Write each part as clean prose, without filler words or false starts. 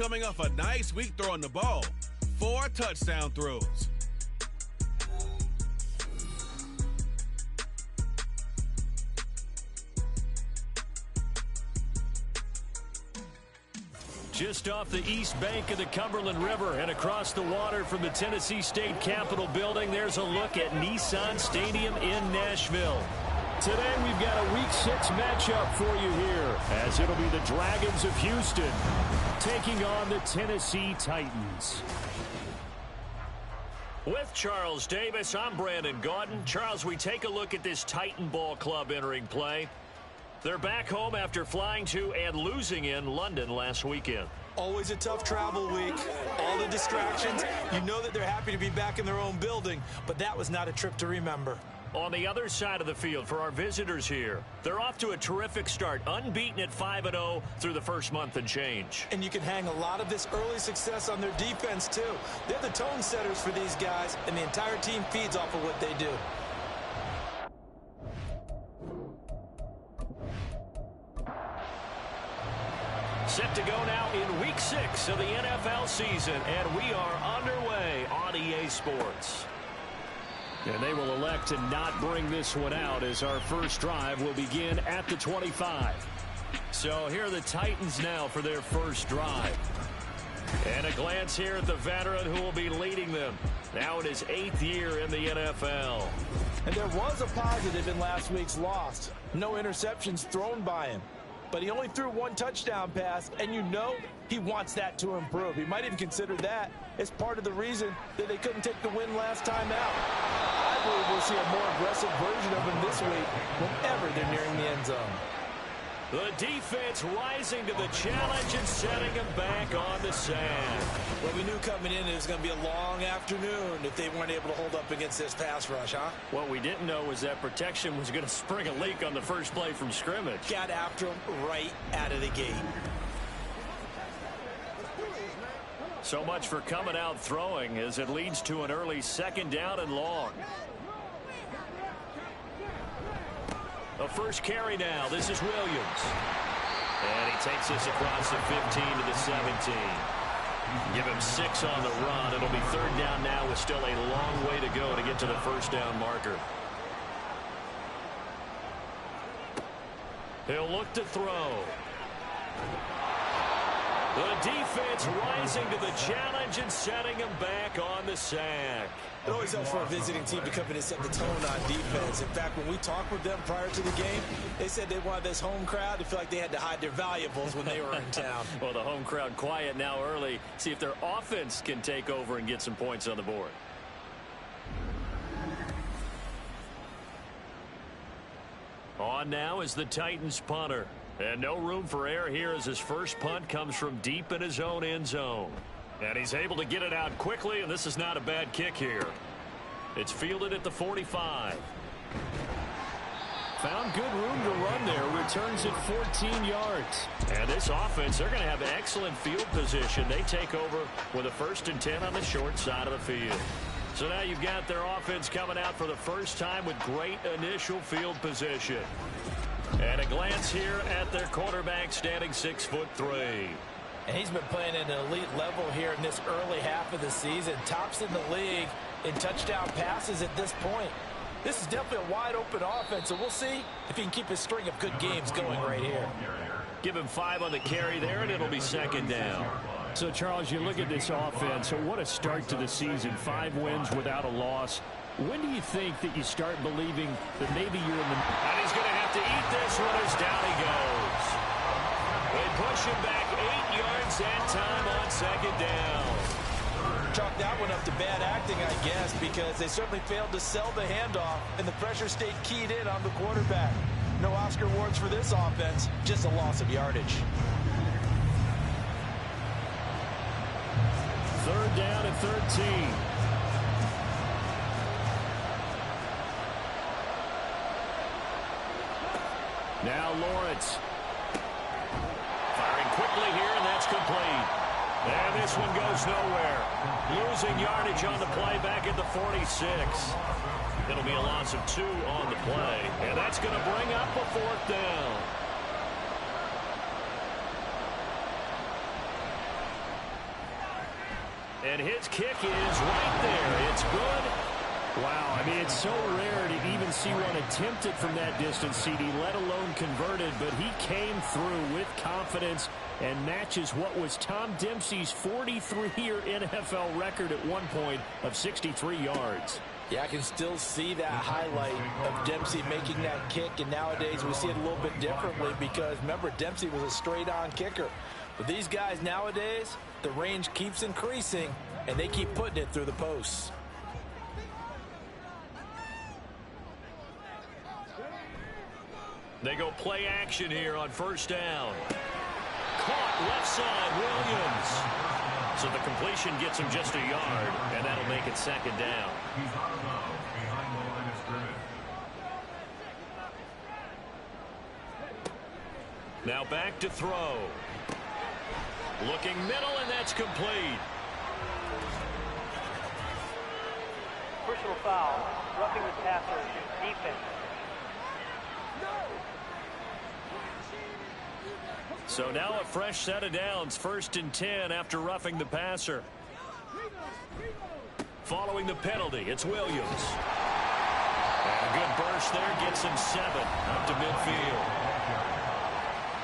coming off a nice week throwing the ball. 4 touchdown throws. Just off the east bank of the Cumberland River and across the water from the Tennessee State Capitol building, there's a look at Nissan Stadium in Nashville. Today we've got a Week 6 matchup for you here, as it'll be the Dragons of Houston taking on the Tennessee Titans. With Charles Davis, I'm Brandon Gaudin. Charles, we take a look at this Titan Ball Club entering play. They're back home after flying to and losing in London last weekend. Always a tough travel week. All the distractions. You know that they're happy to be back in their own building, but that was not a trip to remember. On the other side of the field for our visitors here, they're off to a terrific start, unbeaten at 5-0 through the first month and change. And you can hang a lot of this early success on their defense, too. They're the tone setters for these guys, and the entire team feeds off of what they do. Set to go now in Week 6 of the NFL season, and we are underway on EA Sports. And they will elect to not bring this one out, as our first drive will begin at the 25. So here are the Titans now for their first drive. And a glance here at the veteran who will be leading them. Now in his 8th year in the NFL. And there was a positive in last week's loss. No interceptions thrown by him. But he only threw 1 touchdown pass, and you know he wants that to improve. He might even consider that as part of the reason that they couldn't take the win last time out. I believe we'll see a more aggressive version of him this week whenever they're nearing the end zone. The defense rising to the challenge and setting him back on the sand. Well, we knew coming in it was going to be a long afternoon if they weren't able to hold up against this pass rush, huh? What we didn't know was that protection was going to spring a leak on the first play from scrimmage. Got after him right out of the gate. So much for coming out throwing, as it leads to an early 2nd down and long. The first carry now. This is Williams. And he takes this across the 15 to the 17. Give him 6 on the run. It'll be 3rd down now with still a long way to go to get to the first down marker. He'll look to throw. The defense rising to the challenge and setting him back on the sack. It always helps for a visiting team to come in and set the tone on defense. In fact, when we talked with them prior to the game, they said they wanted this home crowd to feel like they had to hide their valuables when they were in town. Well, the home crowd quiet now early. See if their offense can take over and get some points on the board. On now is the Titans punter. And no room for error here as his first punt comes from deep in his own end zone. And he's able to get it out quickly, and this is not a bad kick here. It's fielded at the 45. Found good room to run there. Returns it 14 yards. And this offense, they're going to have excellent field position. They take over with a 1st and 10 on the short side of the field. So now you've got their offense coming out for the first time with great initial field position. And a glance here at their quarterback, standing 6'3". And he's been playing at an elite level here in this early half of the season. Tops in the league in touchdown passes at this point. This is definitely a wide-open offense, so we'll see if he can keep his string of good games going right here. Give him 5 on the carry there, and it'll be 2nd down. So, Charles, you look at this offense. So what a start to the season. 5 wins without a loss. When do you think that you start believing that maybe you're in the... And he's going to have to eat this one as down he goes. They push him back 8 yards that time on 2nd down. Chalk that one up to bad acting, I guess, because they certainly failed to sell the handoff, and the pressure stayed keyed in on the quarterback. No Oscar awards for this offense, just a loss of yardage. 3rd down and 13. Now Lawrence. Firing quickly here, and that's complete. And this one goes nowhere. Losing yardage on the play back at the 46. It'll be a loss of 2 on the play. And that's going to bring up a 4th down. And his kick is right there. It's good. Wow, I mean, it's so rare to even see one attempted from that distance, CD, let alone converted, but he came through with confidence and matches what was Tom Dempsey's 43-year NFL record at one point of 63 yards. Yeah, I can still see that highlight of Dempsey making that kick, and nowadays we see it a little bit differently because, remember, Dempsey was a straight-on kicker. But these guys nowadays, the range keeps increasing, and they keep putting it through the posts. They go play action here on first down. Caught left side, Williams. So the completion gets him just a yard, and that'll make it second down. Now back to throw. Looking middle, and that's complete. Personal foul, roughing the passer, defense. So now a fresh set of downs, 1st and 10 after roughing the passer. Following the penalty, it's Williams. And a good burst there gets him 7 up to midfield.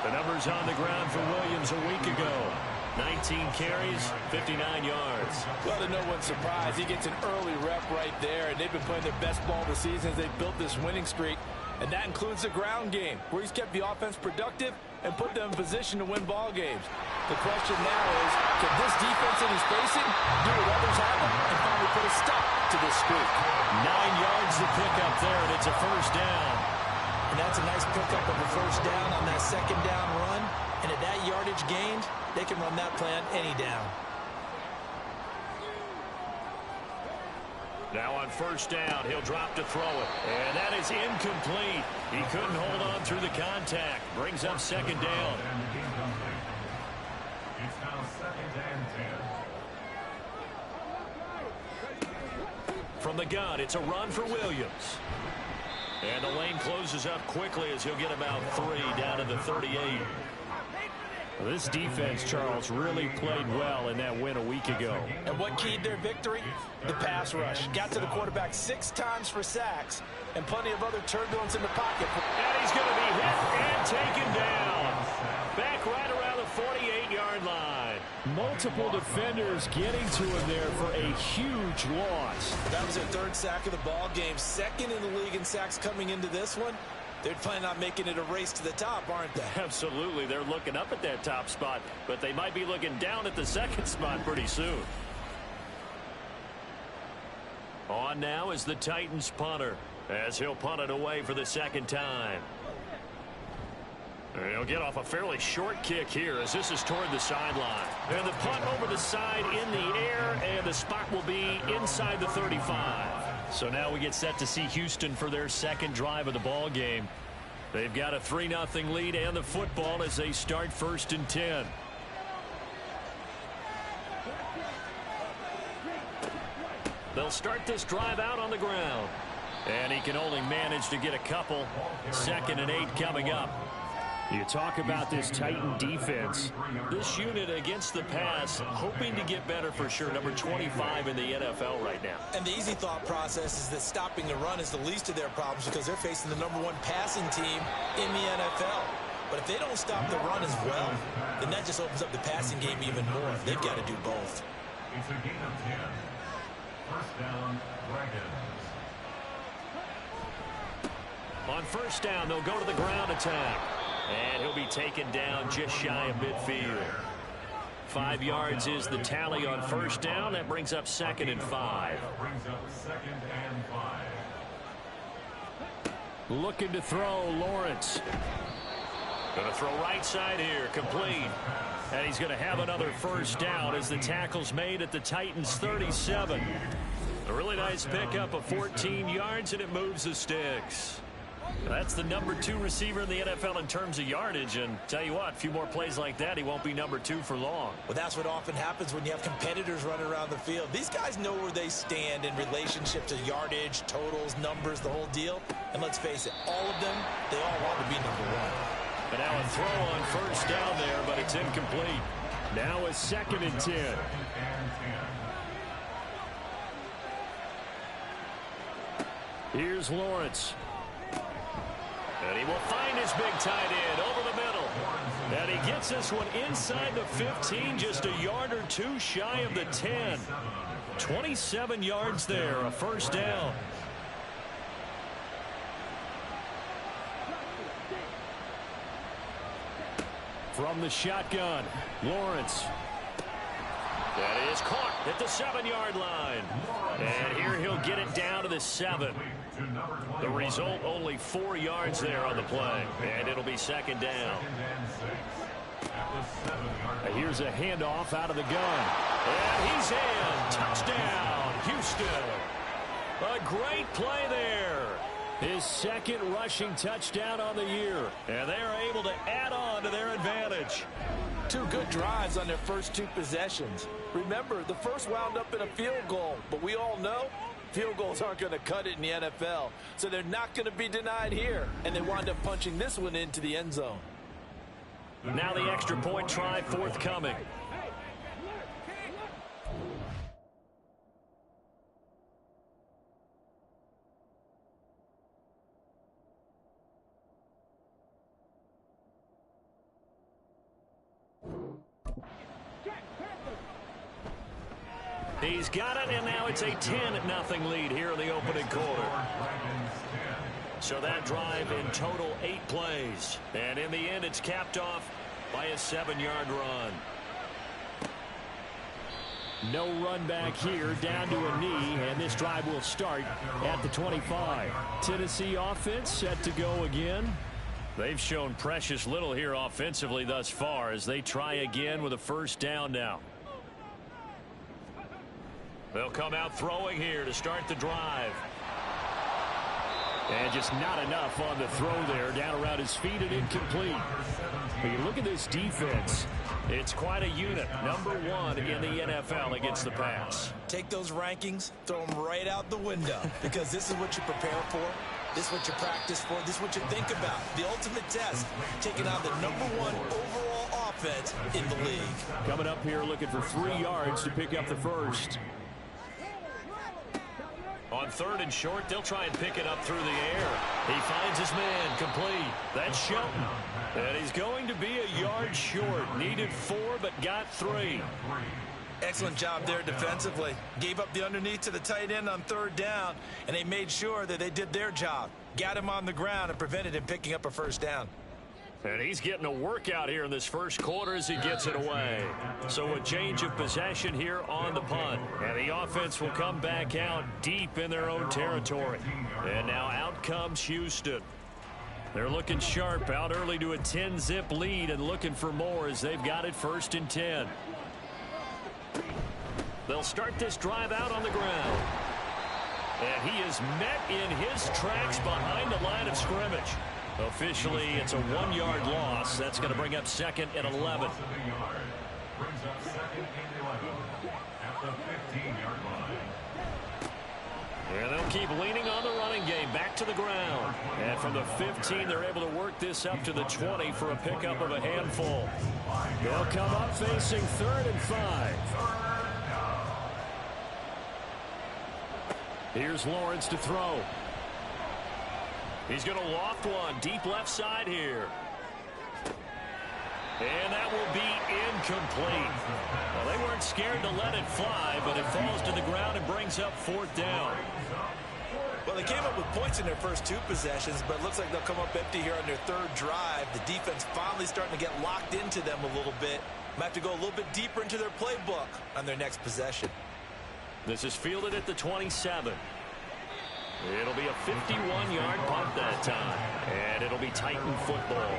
The numbers on the ground for Williams a week ago. 19 carries, 59 yards. Well, to no one's surprise, he gets an early rep right there, and they've been playing their best ball of the season as they've built this winning streak. And that includes the ground game, where he's kept the offense productive and put them in position to win ball games. The question now is, can this defense that he's facing do what others haven't and finally put a stop to this streak? 9 yards to pick up there, and it's a first down. And that's a nice pickup of a first down on that second down run. And at that yardage gained, they can run that play on any down. Now on first down, he'll drop to throw it. And that is incomplete. He couldn't hold on through the contact. Brings up second down. It's now 2nd and 10. From the gun, it's a run for Williams. And the lane closes up quickly as he'll get about 3 down to the 38. This defense, Charles, really played well in that win a week ago. And what keyed their victory? The pass rush. Got to the quarterback 6 times for sacks and plenty of other turbulence in the pocket. And he's going to be hit and taken down. Back right around the 48-yard line. Multiple defenders getting to him there for a huge loss. That was their 3rd sack of the ball game. 2nd in the league in sacks coming into this one. They're planning on making it a race to the top, aren't they? Absolutely. They're looking up at that top spot, but they might be looking down at the 2nd spot pretty soon. On now is the Titans punter, as he'll punt it away for the 2nd time. And he'll get off a fairly short kick here as this is toward the sideline. And the punt over the side in the air, and the spot will be inside the 35. So now we get set to see Houston for their 2nd drive of the ball game. They've got a 3-0 lead and the football as they start 1st and 10. They'll start this drive out on the ground. And he can only manage to get a couple. 2nd and 8 coming up. You talk about this Titan defense. This unit against the pass, hoping to get better for sure. Number 25 in the NFL right now. And the easy thought process is that stopping the run is the least of their problems because they're facing the #1 passing team in the NFL. But if they don't stop the run as well, then that just opens up the passing game even more. They've got to do both. It's a gain of 10. First down, Dragons. On first down, they'll go to the ground attack. And he'll be taken down just shy of midfield. 5 yards is the tally on first down. That brings up 2nd and 5. Brings up 2nd and 5. Looking to throw, Lawrence. Going to throw right side here, complete. And he's going to have another first down as the tackle's made at the Titans' 37. A really nice pickup of 14 yards, and it moves the sticks. That's the #2 receiver in the NFL in terms of yardage, and tell you what, a few more plays like that, he won't be #2 for long. Well, that's what often happens when you have competitors running around the field. These guys know where they stand in relationship to yardage, totals, numbers, the whole deal. And let's face it, all of them, they all want to be #1. But now a throw on first down there, but it's incomplete. Now a 2nd and 10. Here's Lawrence. And he will find his big tight end over the middle. And he gets this one inside the 15, just a yard or two shy of the 10. 27 yards there, a first down. From the shotgun, Lawrence. That is caught at the 7-yard line. And here he'll get it down to the 7. The result, only 4 yards there on the play. And it'll be 2nd down. Here's a handoff out of the gun. And he's in. Touchdown, Houston. A great play there. His 2nd rushing touchdown on the year. And they are able to add on to their advantage. 2 good drives on their first 2 possessions. Remember, the first wound up in a field goal, but we all know field goals aren't going to cut it in the NFL, so they're not going to be denied here, and they wind up punching this one into the end zone. Now the extra point try forthcoming. He's got it, and now it's a 10-0 lead here in the opening quarter. So that drive in total 8 plays. And in the end, it's capped off by a 7-yard run. No run back here, down to a knee, and this drive will start at the 25. Tennessee offense set to go again. They've shown precious little here offensively thus far as they try again with a first down now. They'll come out throwing here to start the drive. And just not enough on the throw there, down around his feet and incomplete. But you look at this defense. It's quite a unit. Number 1 in the NFL against the pass. Take those rankings, throw them right out the window, because this is what you prepare for. This is what you practice for. This is what you think about. The ultimate test, taking on the number 1 overall offense in the league. Coming up here looking for 3 yards to pick up the first. On 3rd and short, they'll try and pick it up through the air. He finds his man complete. That's Shelton. And he's going to be a yard short. Needed 4, but got 3. Excellent job there defensively. Gave up the underneath to the tight end on 3rd down, and they made sure that they did their job. Got him on the ground and prevented him picking up a first down. And he's getting a workout here in this first quarter as he gets it away. So a change of possession here on the punt. And the offense will come back out deep in their own territory. And now out comes Houston. They're looking sharp, out early to a 10-zip lead and looking for more as they've got it 1st and 10. They'll start this drive out on the ground. And he is met in his tracks behind the line of scrimmage. Officially, it's a 1-yard loss. That's going to bring up 2nd and 11. Brings up 2nd and 11 at the 15-yard line. And they'll keep leaning on the running game back to the ground. And from the 15, they're able to work this up to the 20 for a pickup of a handful. They'll come up facing 3rd and 5. Here's Lawrence to throw. He's going to loft one deep left side here. And that will be incomplete. Well, they weren't scared to let it fly, but it falls to the ground and brings up 4th down. Well, they came up with points in their first 2 possessions, but it looks like they'll come up empty here on their 3rd drive. The defense finally starting to get locked into them a little bit. Might have to go a little bit deeper into their playbook on their next possession. This is fielded at the 27. It'll be a 51-yard punt that time, and it'll be Titan football.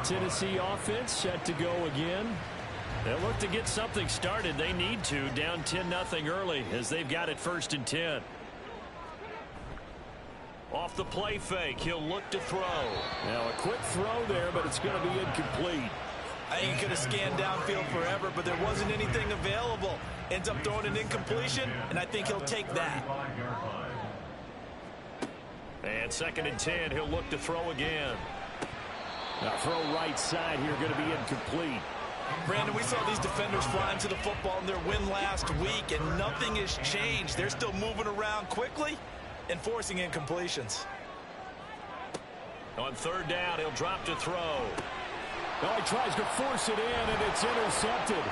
Tennessee offense set to go again. They'll look to get something started. They need to, down 10-0 early as they've got it 1st and 10. Off the play fake, he'll look to throw. Now a quick throw there, but it's going to be incomplete. I think he could have scanned downfield forever, but there wasn't anything available. Ends up throwing an incompletion, and I think he'll take that. And 2nd and 10, he'll look to throw again. Now throw right side here, going to be incomplete. Brandon, we saw these defenders fly into the football in their win last week, and nothing has changed. They're still moving around quickly and forcing incompletions. On third down, he'll drop to throw. Well, he tries to force it in, and it's intercepted.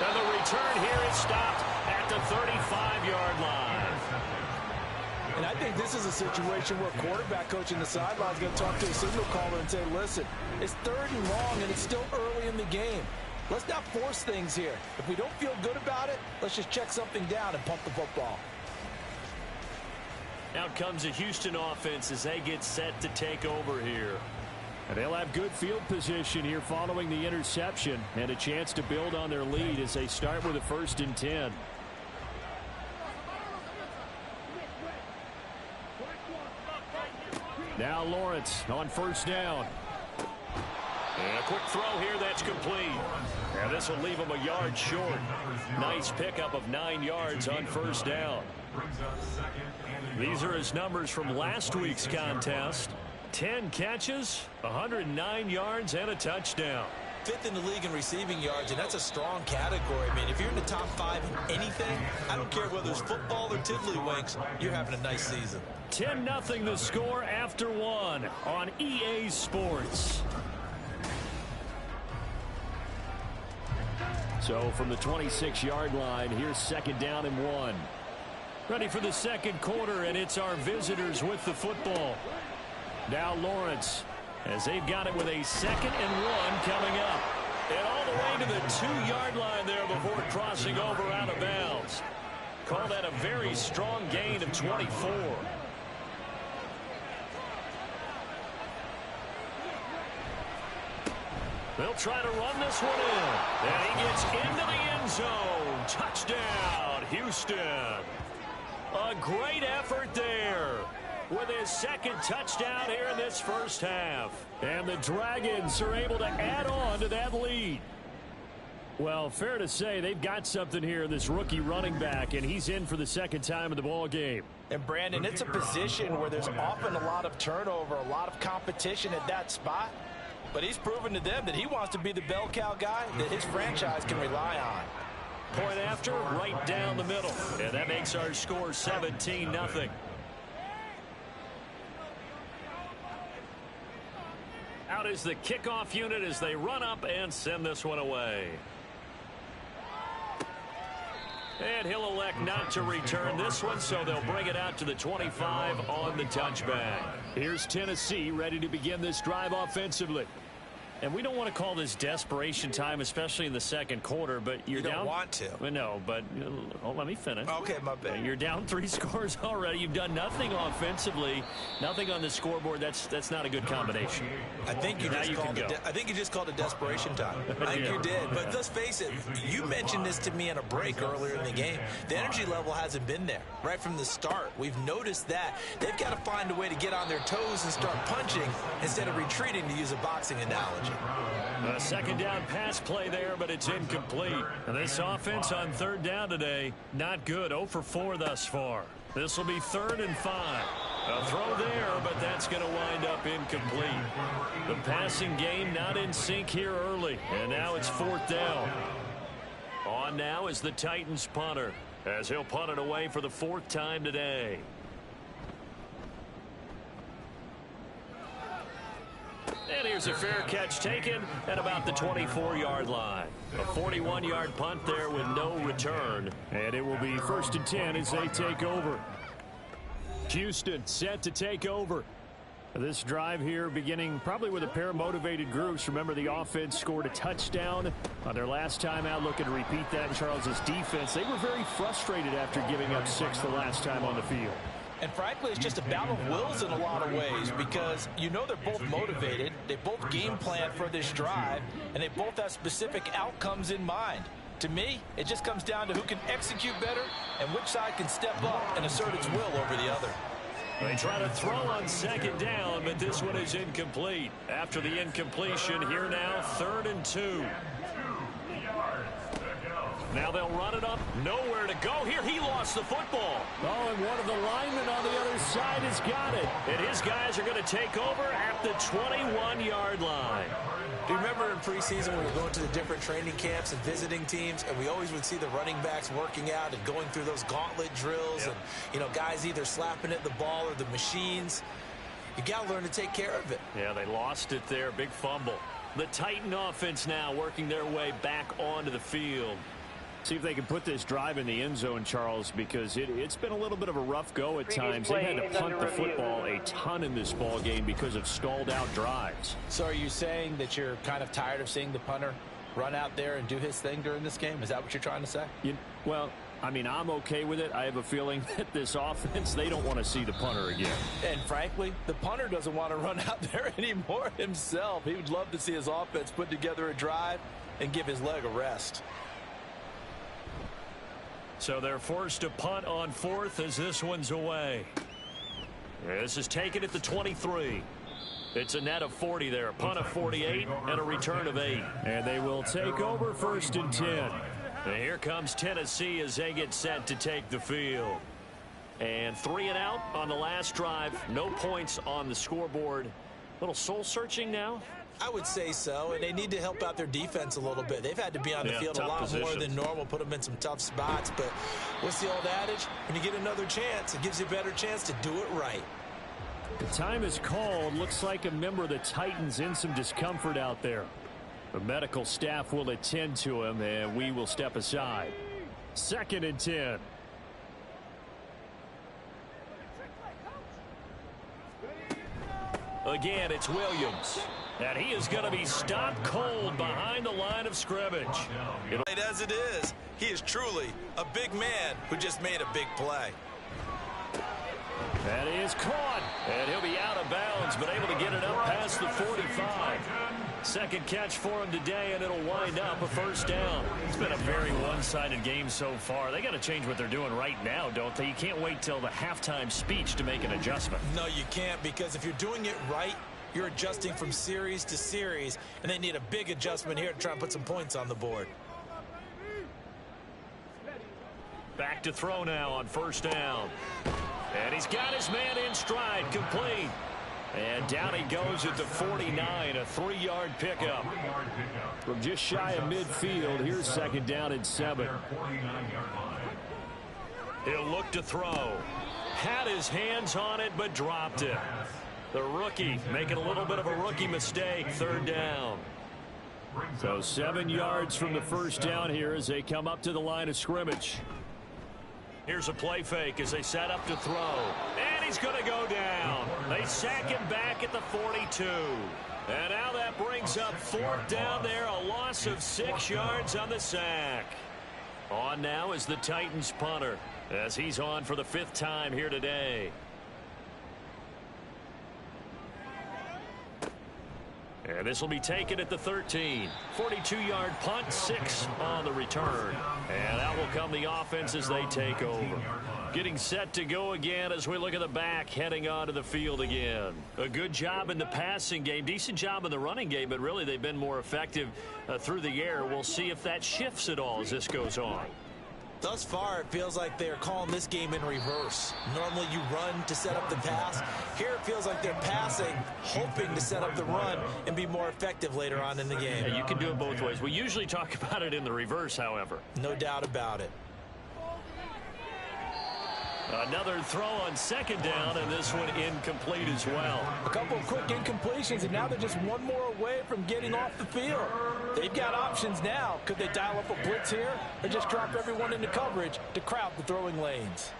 And the return here is stopped at the 35-yard line. And I think this is a situation where quarterback coach in the sideline is going to talk to a signal caller and say, listen, it's 3rd and long, and it's still early in the game. Let's not force things here. If we don't feel good about it, let's just check something down and pump the football. Out comes the Houston offense as they get set to take over here. And they'll have good field position here following the interception and a chance to build on their lead as they start with a 1st and 10. Now Lawrence on 1st down. And a quick throw here that's complete. And this will leave him a yard short. Nice pickup of 9 yards on 1st down. These are his numbers from last week's contest. 10 catches, 109 yards, and a touchdown. 5th in the league in receiving yards, and that's a strong category. I mean, if you're in the top 5 in anything, I don't care whether it's football or tiddlywinks, you're having a nice season. 10-0 the score after 1 on EA Sports. So from the 26-yard line, here's 2nd down and 1. Ready for the 2nd quarter, and it's our visitors with the football. Now Lawrence, as they've got it with a 2nd and 1 coming up. And all the way to the 2-yard line there before crossing over out of bounds. Call that a very strong gain of 24. They'll try to run this one in. And he gets into the end zone. Touchdown, Houston. A great effort there with his 2nd touchdown here in this 1st half. And the Dragons are able to add on to that lead. Well, fair to say they've got something here, this rookie running back, and he's in for the 2nd time of the ball game. And Brandon, it's a position where there's often a lot of turnover, a lot of competition at that spot. But he's proven to them that he wants to be the bell cow guy that his franchise can rely on. Point after, right down the middle. And that makes our score 17-0. Out is the kickoff unit as they run up and send this one away. And he'll elect not to return this one, so they'll bring it out to the 25 on the touchback. Here's Tennessee ready to begin this drive offensively. And we don't want to call this desperation time, especially in the 2nd quarter, but you're down. You don't want to. Well, no, but let me finish. Okay, my bad. You're down 3 scores already. You've done nothing offensively, nothing on the scoreboard. That's not a good combination. I think you just called it desperation time. I think you did. But let's face it, you mentioned this to me in a break earlier in the game. The energy level hasn't been there right from the start. We've noticed that. They've got to find a way to get on their toes and start punching instead of retreating, to use a boxing analogy. A 2nd down pass play there, but it's incomplete. And this offense on 3rd down today, not good. 0 for 4 thus far. This will be 3rd and 5. A throw there, but that's going to wind up incomplete. The passing game not in sync here early, and now it's 4th down. On now is the Titans punter, as he'll punt it away for the 4th time today. And here's a fair catch taken at about the 24-yard line. A 41-yard punt there with no return. And it will be 1st and 10 as they take over. Houston set to take over. This drive here beginning probably with a pair of motivated groups. Remember, the offense scored a touchdown on their last time out. Looking to repeat that in Charles's defense. They were very frustrated after giving up 6 the last time on the field. And frankly, it's just a battle of wills in a lot of ways, because you know they're both motivated, they both game plan for this drive, and they both have specific outcomes in mind. To me, it just comes down to who can execute better and which side can step up and assert its will over the other. They try to throw on 2nd down, but this one is incomplete. After the incompletion, here now 3rd and 2. Now they'll run it up. Nowhere to go here. He lost the football. Oh, and one of the linemen on the other side has got it. And his guys are going to take over at the 21-yard line. Do you remember in preseason when we were going to the different training camps and visiting teams, and we always would see the running backs working out and going through those gauntlet drills, and, you know, guys either slapping at the ball or the machines. You got to learn to take care of it. Yeah, they lost it there. Big fumble. The Titan offense now working their way back onto the field. See if they can put this drive in the end zone, Charles, because it's been a little bit of a rough go at times. They've had to punt the football a ton in this ball game because of stalled out drives. So are you saying that you're kind of tired of seeing the punter run out there and do his thing during this game? Is that what you're trying to say? Well, I mean, I'm okay with it. I have a feeling that this offense, they don't want to see the punter again. And frankly, the punter doesn't want to run out there anymore himself. He would love to see his offense put together a drive and give his leg a rest. So they're forced to punt on fourth as this one's away. This is taken at the 23. It's a net of 40 there. A punt of 48 and a return of 8. And they will take over 1st and 10. And here comes Tennessee as they get set to take the field. And 3 and out on the last drive. No points on the scoreboard. A little soul searching now. I would say so, and they need to help out their defense a little bit. They've had to be on the field a lot more than normal, put them in some tough spots. But what's the old adage? When you get another chance, it gives you a better chance to do it right. The time is called. Looks like a member of the Titans in some discomfort out there. The medical staff will attend to him, and we will step aside. 2nd and 10. Again, it's Williams. And he is going to be stopped cold behind the line of scrimmage. As it is, he is truly a big man who just made a big play. That is caught. And he'll be out of bounds, but able to get it up past the 45. Second catch for him today, and it'll wind up a 1st down. It's been a very one-sided game so far. They got to change what they're doing right now, don't they? You can't wait till the halftime speech to make an adjustment. No, you can't, because if you're doing it right, you're adjusting from series to series, and they need a big adjustment here to try and put some points on the board. Back to throw now on 1st down. And he's got his man in stride, complete. And down he goes at the 49, a 3-yard pickup. From just shy of midfield, here's 2nd down and 7. He'll look to throw. Had his hands on it, but dropped it. The rookie making a little bit of a rookie mistake. 3rd down. So 7 yards from the 1st down here as they come up to the line of scrimmage. Here's a play fake as they set up to throw. And he's going to go down. They sack him back at the 42. And now that brings up 4th down there. A loss of 6 yards on the sack. On now is the Titans punter as he's on for the 5th time here today. And this will be taken at the 13. 42-yard punt, 6 on the return. And out will come the offense as they take over. Getting set to go again as we look at the back heading onto the field again. A good job in the passing game, decent job in the running game, but really they've been more effective through the air. We'll see if that shifts at all as this goes on. Thus far, it feels like they're calling this game in reverse. Normally you run to set up the pass. Here it feels like they're passing, hoping to set up the run and be more effective later on in the game. Yeah, you can do it both ways. We usually talk about it in the reverse, however. No doubt about it. Another throw on 2nd down, and this one incomplete as well. A couple of quick incompletions, and now they're just one more away from getting off the field. They've got options now. Could they dial up a blitz here or just drop everyone into coverage to crowd the throwing lanes?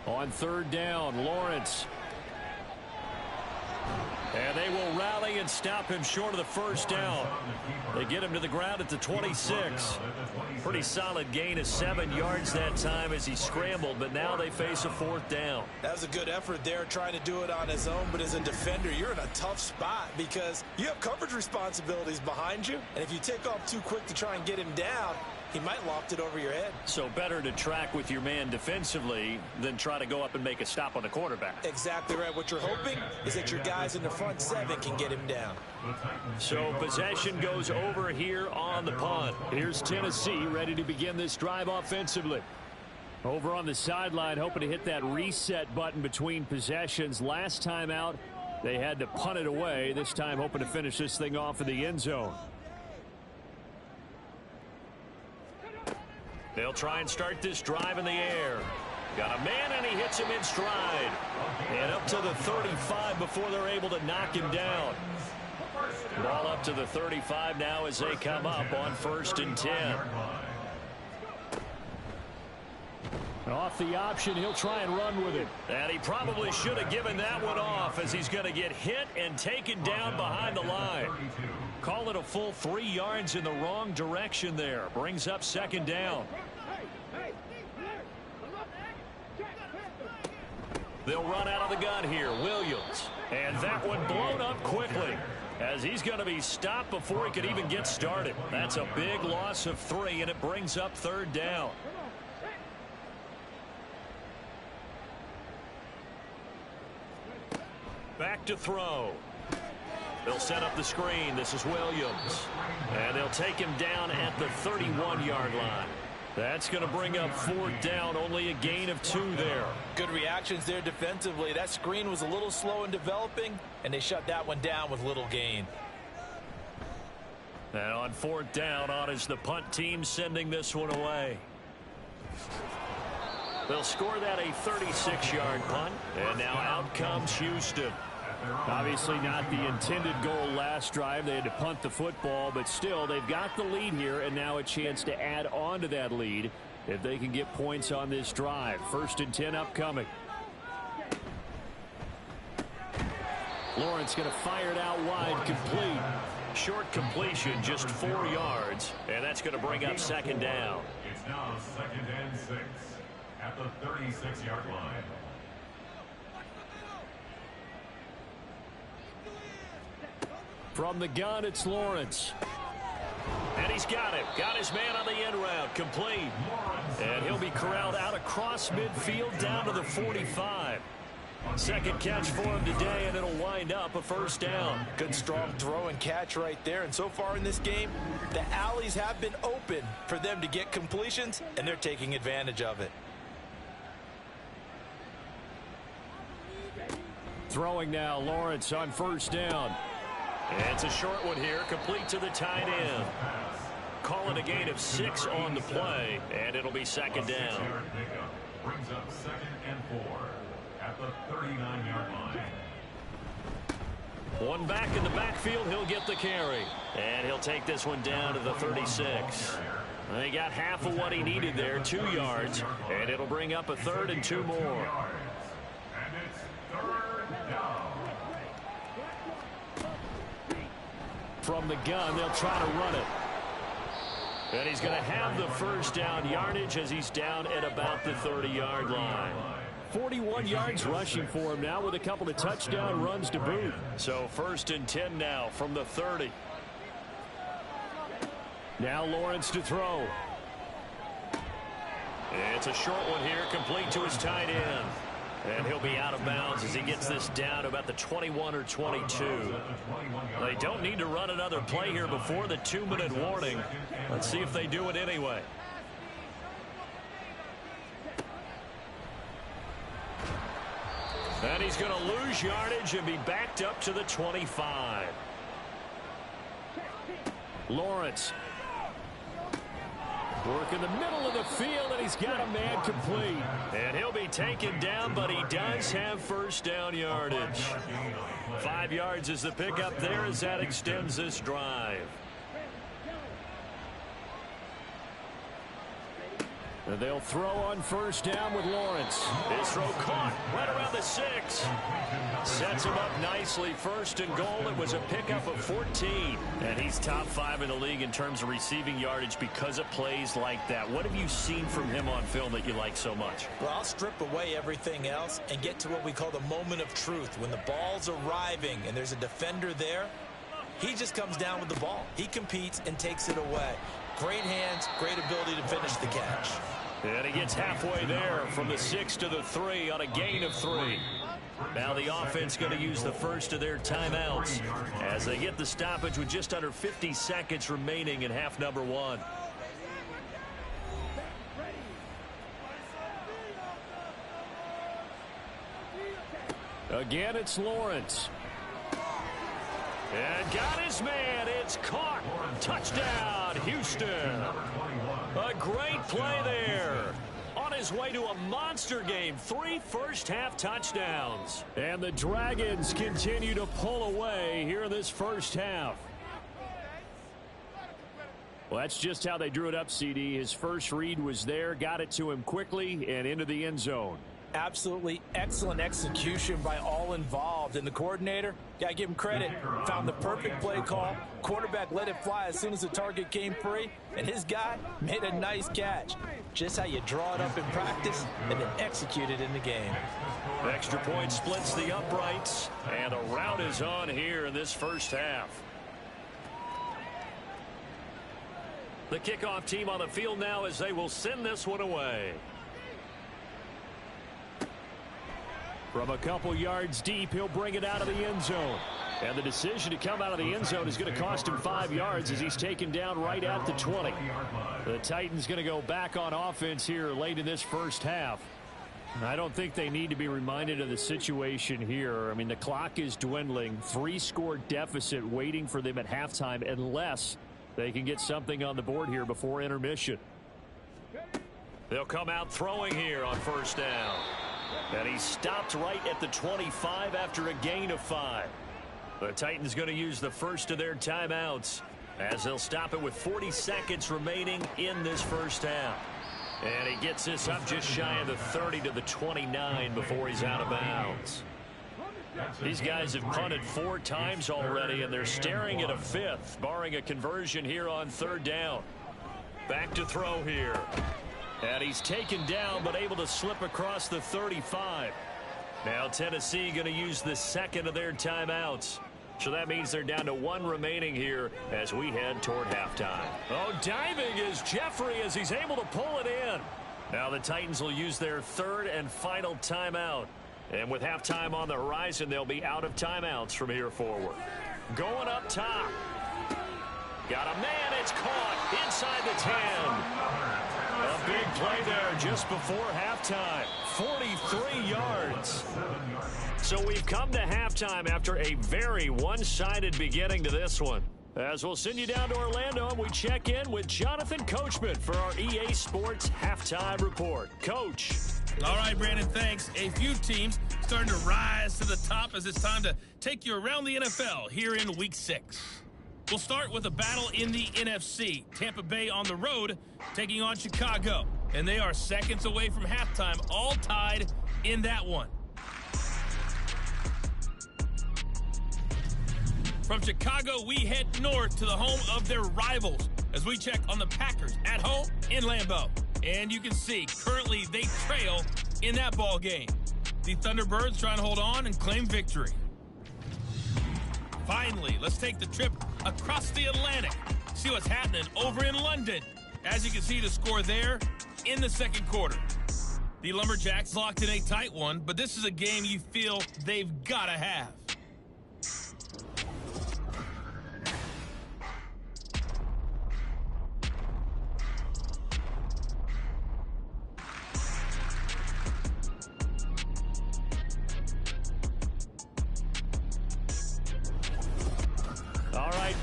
On 3rd down, Lawrence. And they will rally and stop him short of the 1st down. They get him to the ground at the 26. Pretty solid gain of 7 yards that time as he scrambled, but now they face a 4th down. That was a good effort there trying to do it on his own, but as a defender, you're in a tough spot because you have coverage responsibilities behind you, and if you take off too quick to try and get him down, he might loft it over your head. So better to track with your man defensively than try to go up and make a stop on the quarterback. Exactly right. What you're hoping is that your guys in the front 7 can get him down. So possession goes over here on the punt. Here's Tennessee ready to begin this drive offensively. Over on the sideline, hoping to hit that reset button between possessions. Last time out, They had to punt it away, this time hoping to finish this thing off in the end zone. They'll try and start this drive in the air. Got a man, and he hits him in stride. And up to the 35 before they're able to knock him down. Ball up to the 35 now as they come up on 1st and 10. Off the option, he'll try and run with it. And he probably should have given that one off, as he's going to get hit and taken down behind the line. Call it a full 3 yards in the wrong direction there. Brings up 2nd down. They'll run out of the gun here. Williams. And that one blown up quickly, as he's going to be stopped before he could even get started. That's a big loss of 3, and it brings up 3rd down. Back to throw. They'll set up the screen. This is Williams. And they'll take him down at the 31-yard line. That's going to bring up 4th down. Only a gain of 2 there. Good reactions there defensively. That screen was a little slow in developing, and they shut that one down with little gain. And on 4th down, on is the punt team sending this one away. They'll score that a 36-yard punt. And now out comes Houston. Obviously not the intended goal last drive. They had to punt the football, but still they've got the lead here, and now a chance to add on to that lead if they can get points on this drive. 1st and 10 upcoming. Lawrence going to fire it out wide, complete. Short completion, just 4 yards, and that's going to bring up 2nd down. It's now 2nd and 6 at the 36-yard line. From the gun, it's Lawrence. And he's got it. Got his man on the end route. Complete. And he'll be corralled out across midfield down to the 45. 2nd catch for him today, and it'll wind up a 1st down. Good strong throw and catch right there. And so far in this game, the alleys have been open for them to get completions, and they're taking advantage of it. Throwing now, Lawrence on 1st down. And it's a short one here, complete to the tight end. Call it a gain of 6 on the play, and it'll be 2nd down. Brings up 2nd and 4 at the 39-yard line. One back in the backfield, he'll get the carry. And he'll take this one down to the 36. He got half of what he needed there, 2 yards, and it'll bring up a 3rd and 2 more. And it's 3rd down. From the gun, they'll try to run it. And he's going to have the 1st down yardage as he's down at about the 30-yard line. 41 yards rushing for him now with a couple of touchdown runs to boot. So 1st and 10 now from the 30. Now Lawrence to throw. It's a short one here, complete to his tight end. And he'll be out of bounds as he gets this down to about the 21 or 22. They don't need to run another play here before the 2-minute warning. Let's see if they do it anyway. And he's going to lose yardage and be backed up to the 25. Lawrence. Work in the middle of the field, and he's got a man complete. And he'll be taken down, but he does have 1st down yardage. 5 yards is the pickup there as that extends this drive. And they'll throw on 1st down with Lawrence. This throw caught right around the 6. Sets him up nicely. 1st and goal. It was a pickup of 14. And he's top 5 in the league in terms of receiving yardage because of plays like that. What have you seen from him on film that you like so much? Well, I'll strip away everything else and get to what we call the moment of truth. When the ball's arriving and there's a defender there, he just comes down with the ball. He competes and takes it away. Great hands, great ability to finish the catch. And he gets halfway there from the 6 to the 3 on a gain of 3. Now the offense going to use the first of their timeouts as they get the stoppage with just under 50 seconds remaining in half number 1. Again, it's Lawrence. And got his man. It's caught. Touchdown, Houston. A great play there. On his way to a monster game. 3 first-half touchdowns. And the Dragons continue to pull away here in this first half. Well, that's just how they drew it up, CD. His first read was there, got it to him quickly, and into the end zone. Absolutely excellent execution by all involved. And the coordinator, got to give him credit, found the perfect play call. Quarterback let it fly as soon as the target came free, and his guy made a nice catch. Just how you draw it up in practice and then execute it in the game. Extra point splits the uprights, and a rout is on here in this first half. The kickoff team on the field now as they will send this one away. From a couple yards deep, he'll bring it out of the end zone. And the decision to come out of the end zone is going to cost him 5 yards as he's taken down right at the 20. The Titans going to go back on offense here late in this first half. I don't think they need to be reminded of the situation here. I mean, the clock is dwindling. 3-score deficit waiting for them at halftime unless they can get something on the board here before intermission. They'll come out throwing here on first down. And he stopped right at the 25 after a gain of 5. The Titans going to use the first of their timeouts as they'll stop it with 40 seconds remaining in this first half. And he gets this up just shy of the 30 to the 29 before he's out of bounds. These guys have punted 4 times already, and they're staring at a 5th, barring a conversion here on 3rd down. Back to throw here. And he's taken down, but able to slip across the 35. Now Tennessee going to use the second of their timeouts. So that means they're down to 1 remaining here as we head toward halftime. Oh, diving is Jeffrey as he's able to pull it in. Now the Titans will use their 3rd and final timeout. And with halftime on the horizon, they'll be out of timeouts from here forward. Going up top. Got a man. It's caught inside the 10. A big play there just before halftime. 43 yards. So we've come to halftime after a very one-sided beginning to this one. As we'll send you down to Orlando, and we check in with Jonathan Coachman for our EA Sports Halftime Report. Coach. All right, Brandon, thanks. A few teams starting to rise to the top as it's time to take you around the NFL here in Week 6. We'll start with a battle in the NFC. Tampa Bay on the road taking on Chicago. And they are seconds away from halftime, all tied in that one. From Chicago, we head north to the home of their rivals as we check on the Packers at home in Lambeau. And you can see, currently they trail in that ball game. The Thunderbirds trying to hold on and claim victory. Finally, let's take the trip across the Atlantic. See what's happening over in London. As you can see, the score there in the second quarter. The Lumberjacks locked in a tight one, but this is a game you feel they've got to have.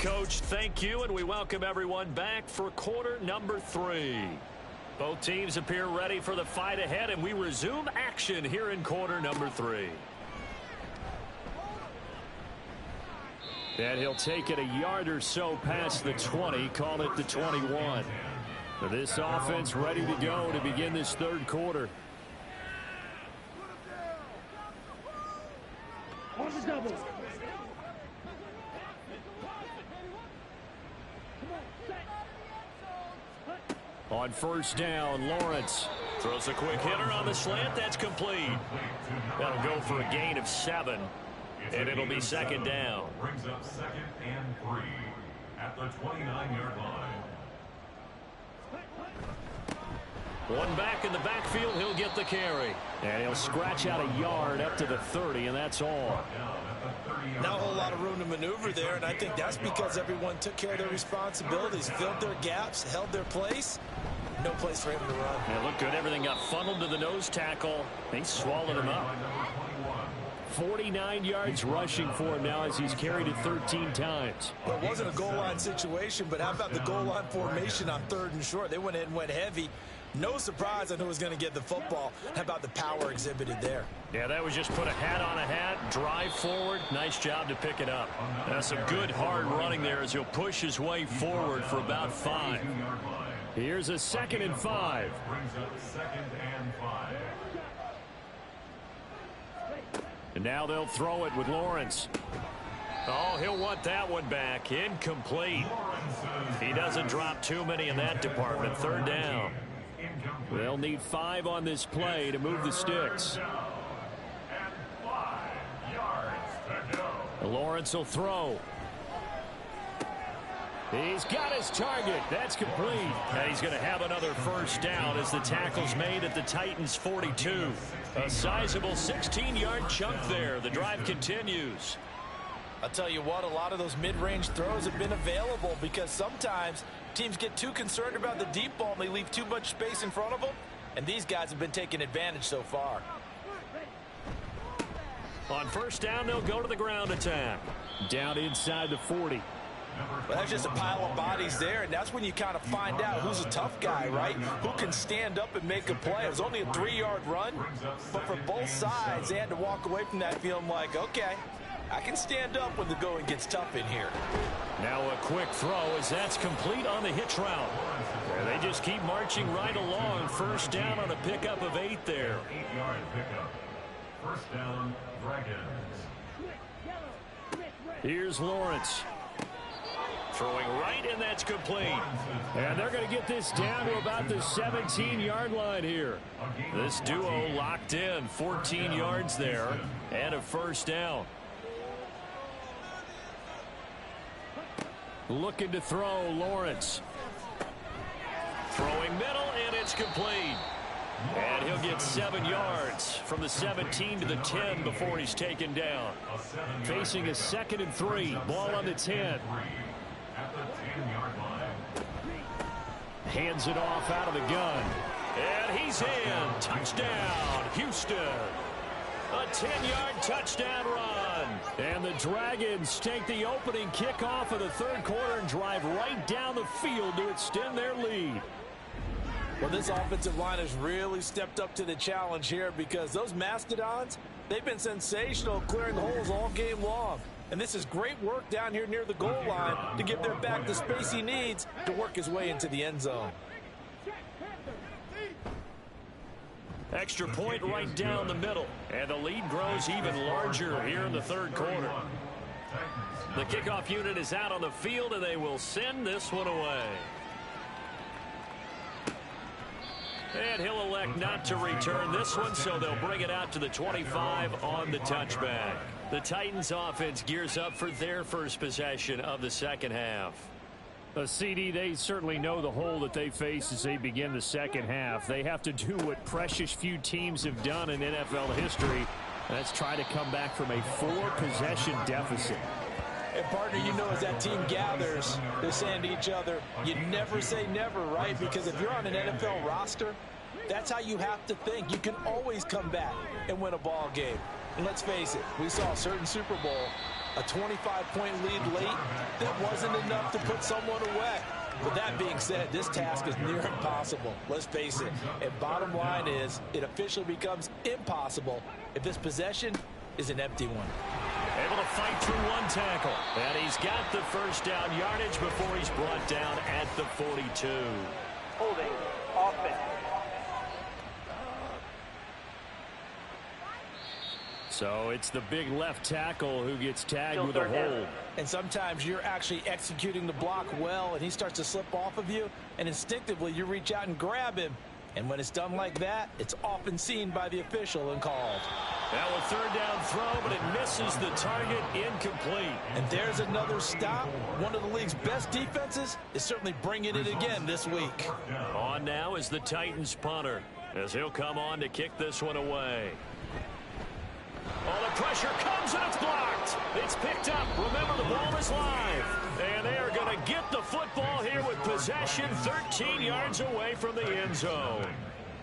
Coach, thank you, and we welcome everyone back for quarter number 3. Both teams appear ready for the fight ahead, and we resume action here in quarter number 3. And he'll take it a yard or so past the 20, call it the 21. This offense ready to go to begin this third quarter. On first down, Lawrence throws a quick hitter on the slant. That's complete. That'll go for a gain of 7, and it'll be second down. Brings up 2nd and 3 at the 29-yard line. One back in the backfield, he'll get the carry. And he'll scratch out a yard up to the 30, and that's all. Not a whole lot of room to maneuver there, and I think that's because everyone took care of their responsibilities, filled their gaps, held their place. No place for him to run. It looked good. Everything got funneled to the nose tackle. They swallowed him up. 49 yards rushing for him now as he's carried it 13 times. Well, it wasn't a goal line situation, but how about the goal line formation on 3rd and short? They went in and went heavy. No surprise on who was going to get the football. How about the power exhibited there? Yeah, that was just put a hat on a hat, drive forward. Nice job to pick it up. That's some good hard running there as he'll push his way forward for about 5. Here's a 2nd and 5. Brings up 2nd and 5. And now they'll throw it with Lawrence. Oh, he'll want that one back. Incomplete. He doesn't drop too many in that department. 3rd down. They'll need 5 on this play to move the sticks. Lawrence will throw. He's got his target. That's complete. And he's going to have another 1st down as the tackle's made at the Titans' 42. A sizable 16-yard chunk there. The drive continues. I'll tell you what, a lot of those mid-range throws have been available because sometimes teams get too concerned about the deep ball and they leave too much space in front of them. And these guys have been taking advantage so far. On 1st down, they'll go to the ground attack. Down inside the 40. Well, that's just a pile of bodies there, and that's when you kind of find out who's a tough guy, right? Who can stand up and make a play. It was only a 3-yard run, but for both sides, they had to walk away from that feeling like, okay, I can stand up when the going gets tough in here. Now a quick throw as that's complete on the hitch route. They just keep marching right along. 1st down on a pickup of 8 there. 8-yard pickup. 1st down, Dragons. Here's Lawrence. Throwing right, and that's complete. And they're going to get this down to about the 17-yard line here. This duo locked in. 14 yards there and a 1st down. Looking to throw, Lawrence. Throwing middle, and it's complete. And he'll get 7 yards from the 17 to the 10 before he's taken down. Facing a 2nd and 3. Ball on the 10. At the 10-yard line. Hands it off out of the gun. And he's in. Touchdown, Houston. A 10-yard touchdown run. And the Dragons take the opening kickoff of the 3rd quarter and drive right down the field to extend their lead. Well, this offensive line has really stepped up to the challenge here because those Mastodons, they've been sensational clearing holes all game long. And this is great work down here near the goal line to give their back the space he needs to work his way into the end zone. Extra point right down the middle. And the lead grows even larger here in the 3rd quarter. The kickoff unit is out on the field, and they will send this one away. And he'll elect not to return this one, so they'll bring it out to the 25 on the touchback. The Titans offense gears up for their 1st possession of the 2nd half. CD, they certainly know the hole that they face as they begin the 2nd half. They have to do what precious few teams have done in NFL history. That's try to come back from a 4-possession deficit. And partner, you know, as that team gathers, they're saying to each other, you never say never, right? Because if you're on an NFL roster, that's how you have to think. You can always come back and win a ball game. And let's face it, we saw a certain Super Bowl, a 25-point lead late that wasn't enough to put someone away. But that being said, this task is near impossible. Let's face it. And bottom line is, it officially becomes impossible if this possession is an empty one. Able to fight through one tackle. And he's got the 1st down yardage before he's brought down at the 42. Holding offense. So it's the big left tackle who gets tagged with a hold. And sometimes you're actually executing the block well, and he starts to slip off of you, and instinctively you reach out and grab him. And when it's done like that, it's often seen by the official and called. Now a 3rd down throw, but it misses the target, incomplete. And there's another stop. One of the league's best defenses is certainly bringing it again this week. On now is the Titans punter, as he'll come on to kick this one away. Oh, the pressure comes and it's blocked. It's picked up. Remember, the ball is live. And they are going to get the football here with possession 13 yards away from the end zone.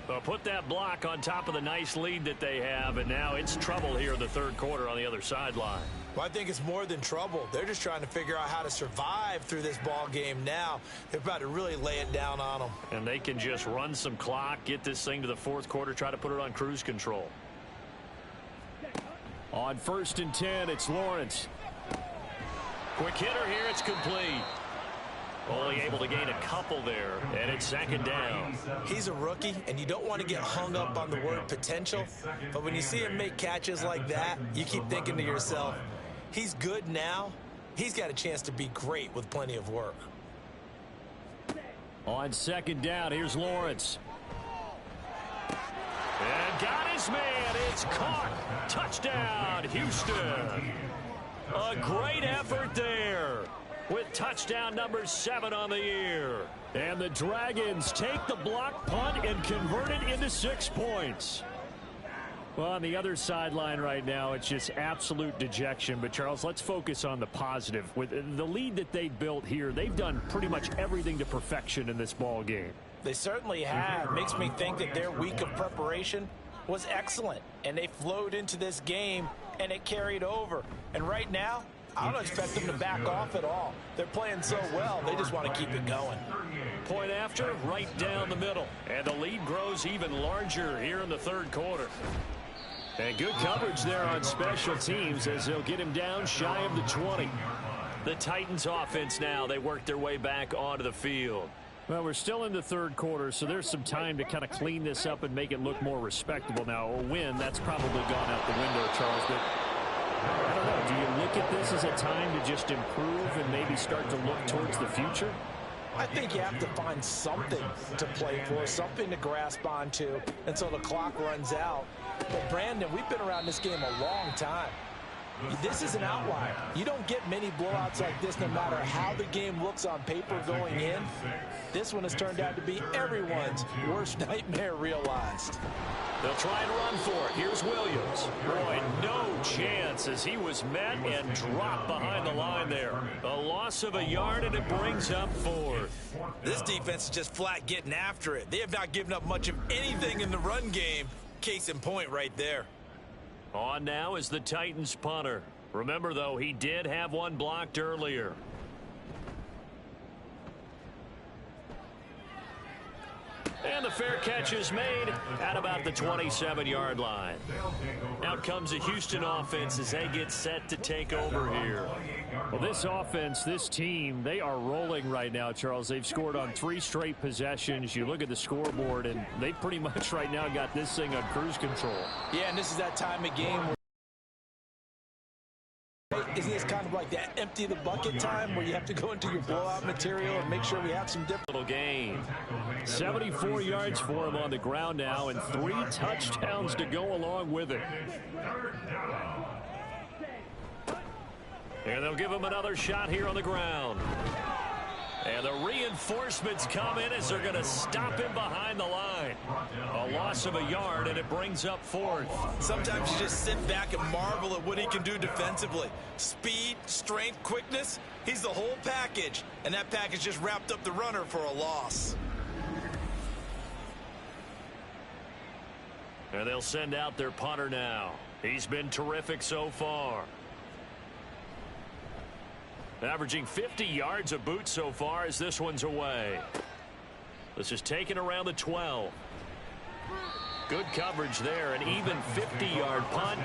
Well, put that block on top of the nice lead that they have, and now it's trouble here in the third quarter on the other sideline. Well, I think it's more than trouble. They're just trying to figure out how to survive through this ball game now. They're about to really lay it down on them. And they can just run some clock, get this thing to the fourth quarter, try to put it on cruise control. On 1st and 10, it's Lawrence. Quick hitter here, it's complete. Only able to gain a couple there, and it's 2nd down. He's a rookie, and you don't want to get hung up on the word potential, but when you see him make catches like that, you keep thinking to yourself, he's good now. He's got a chance to be great with plenty of work. On 2nd down, here's Lawrence. And got his man. It's caught. Touchdown, Houston. A great effort there, with touchdown number 7 on the year. And the Dragons take the block punt and convert it into 6 points. Well, on the other sideline right now, it's just absolute dejection. But, Charles, let's focus on the positive. With the lead that they built here, they've done pretty much everything to perfection in this ball game. They certainly have. Makes me think that their week of preparation was excellent. And they flowed into this game, and it carried over. And right now, I don't expect them to back off at all. They're playing so well, they just want to keep it going. Point after, right down the middle. And the lead grows even larger here in the third quarter. And good coverage there on special teams as they'll get him down shy of the 20. The Titans offense now, they work their way back onto the field. Well, we're still in the third quarter, so there's some time to kind of clean this up and make it look more respectable. Now, a win, that's probably gone out the window, Charles, but I don't know. Do you look at this as a time to just improve and maybe start to look towards the future? I think you have to find something to play for, something to grasp onto until the clock runs out. But, Brandon, we've been around this game a long time. This is an outlier. You don't get many blowouts like this no matter how the game looks on paper going in. This one has turned out to be everyone's worst nightmare realized. They'll try and run for it. Here's Williams. Boy, no chance as he was met and dropped behind the line there. A loss of a yard, and it brings up 4th. This defense is just flat getting after it. They have not given up much of anything in the run game. Case in point right there. On now is the Titans punter. Remember, though, he did have one blocked earlier. And the fair catch is made at about the 27-yard line. Out comes the Houston offense as they get set to take over here. Well, this offense, this team, they are rolling right now, Charles. They've scored on 3 straight possessions. You look at the scoreboard, and they pretty much right now got this thing on cruise control. Yeah, and this is that time of game where isn't this kind of like that empty the bucket time where you have to go into your blowout material and make sure we have some different little gain. 74 yards for him on the ground now and 3 touchdowns to go along with it. And they'll give him another shot here on the ground. And the reinforcements come in as they're going to stop him behind the line. A loss of a yard, and it brings up 4th. Sometimes you just sit back and marvel at what he can do defensively. Speed, strength, quickness, he's the whole package. And that package just wrapped up the runner for a loss. And they'll send out their punter now. He's been terrific so far. Averaging 50 yards a boot so far as this one's away. This is taken around the 12. Good coverage there. An even 50-yard punt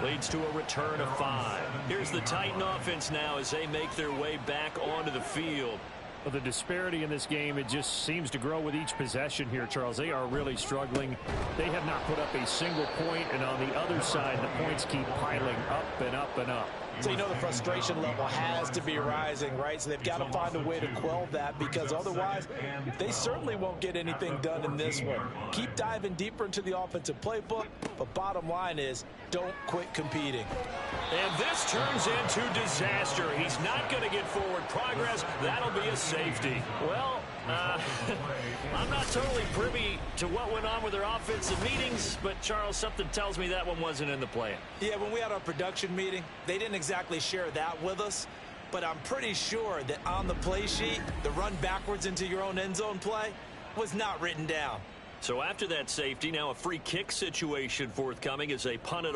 leads to a return of 5. Here's the Titan offense now as they make their way back onto the field. Well, the disparity in this game, it just seems to grow with each possession here, Charles. They are really struggling. They have not put up a single point, and on the other side, the points keep piling up and up and up. So you know the frustration level has to be rising, right? So they've got to find a way to quell that, because otherwise they certainly won't get anything done in this one. Keep diving deeper into the offensive playbook, but bottom line is don't quit competing. And this turns into disaster. He's not going to get forward progress. That'll be a safety. Well, I'm not totally privy to what went on with their offensive meetings, but, Charles, something tells me that one wasn't in the plan. Yeah, when we had our production meeting, they didn't exactly share that with us, but I'm pretty sure that on the play sheet, the run backwards into your own end zone play was not written down. So after that safety, now a free kick situation forthcoming as they punt it